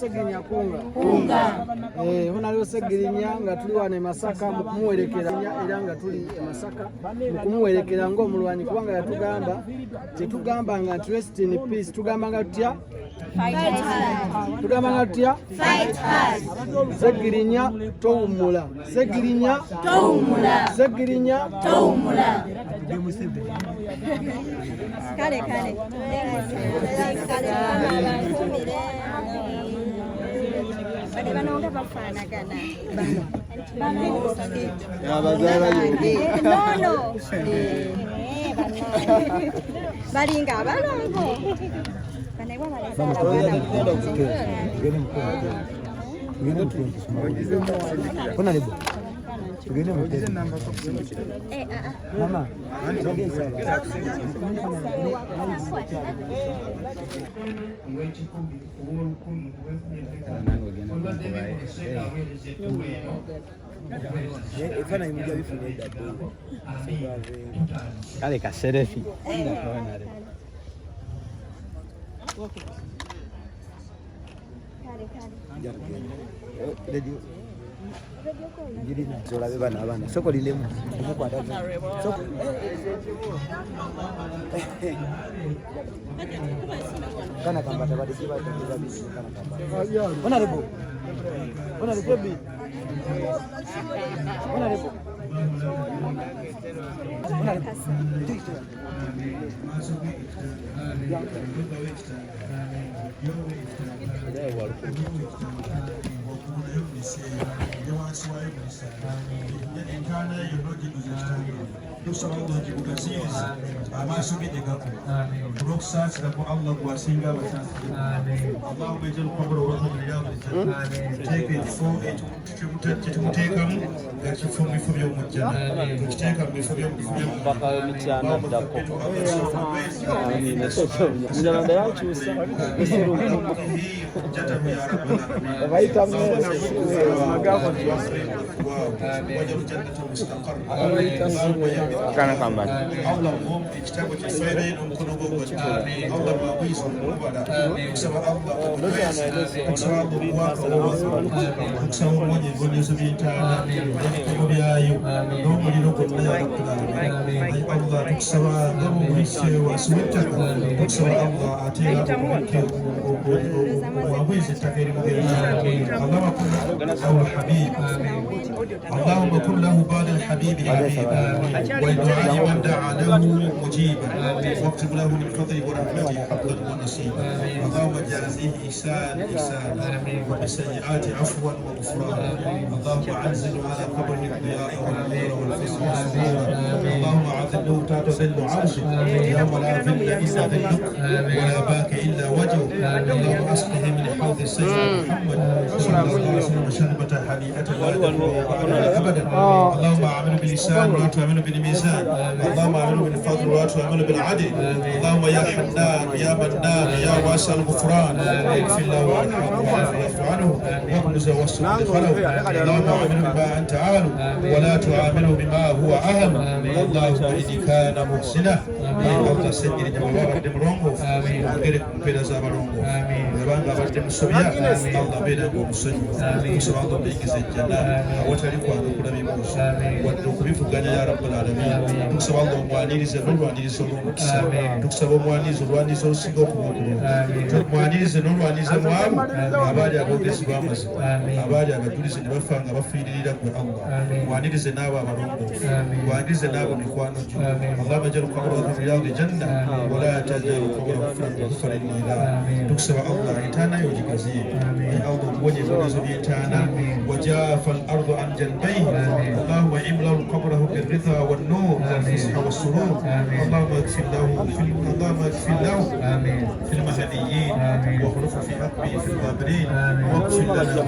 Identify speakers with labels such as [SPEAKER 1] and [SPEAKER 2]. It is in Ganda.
[SPEAKER 1] Segirinya kunga honaliwo Segirinya nga tuli wano e Masaka mu kumuwerekera era nga tuli e Masaka mu kumuwerekera ng'omulwanyi kubanga yatugamba tetugamba nga nti rest in peace tugamba nga tutya Segirinya towumula Segirinya kale banonga bafaanagana nono balinga abalongo Mama, kale kaserefi Zola bana soko lilemu soko kana kambata badi kiba kabisa kana kambata bona rebo bi bona rebo kana kambani Allahumma ijtabu kisairin umkunugo wajibana Allahumma wisu mubada kusaba Allah kusaba mwaka kusaba mwenye goni subitana kubyayo nomuliro konna ya rabbana Allah kusaba damu wise waswita kusaba Allah atira وأبويز التغيير مغيرنا اللهم كن له الحبيب اللهم كن له بعد الحبيب حبيبا ودعاء من دعا له مجيبا واكتب له من فضل ورحمته حظا ونصيبا اللهم جازيه إحسانا وبالسيئات عفوا وغفرانا اللهم أنزل على قبره الضياء والنور والفضل والسرور اللهم عذله تحت ظل عرشك يوم لا ظل إلا ظلك ولا باك إلا وجهك اللهم أسقه من حوض سيدنا محمد صلى الله عليه وسلم شربة هنيئة لا أبدا اللهم أعمل باللسان ولا تعمل بالميزان اللهم أعمل بالفضل ولا تعمل بالعدل اللهم يا حنان يا منان يا واسع الغفران اغفر له وارحمه واعف عنه واغمز واسع دخله اللهم أعمله بما أنت أهل ولا تعامله بما هو أهل اللهم إني كان محسنا الله سجل جماعة دمرونغو وغيرك بلا زابرونغو Banga bate musobya Allah beda go musanyu kusaba Allah bigize jannah awatali kwanga kulabi musa wadde okubivuganya ya rabbul alamin kusaba Allah omwanirize n'olwaniriza olw'omukisa tusaba omwanirize olwaniriza olusinga okubukulu omwanirize n'olwaniriza mwabu abaali aboogezi b'amazima abaali abajulizi ne bafa nga bafiiririra gwe Allah mwanirize n'abo abalongoofu mwanirize n'abo mikwano gyo Allahumma ij'al qabrahum fi riyadil janna wa la taj'al qabrahum fi ghufranin nar tukusaba Allah itana yojikazie Allah kuwaje zozo bitana wajafa al-ard an janbayhi Allahumma imla qabrahu bil-ridha wan-nur wal-fisha was-surur Allahumma ighfir lahu fil mahdiyyin wa khuluf fi aqbi fil ghabirin wa ighfir lana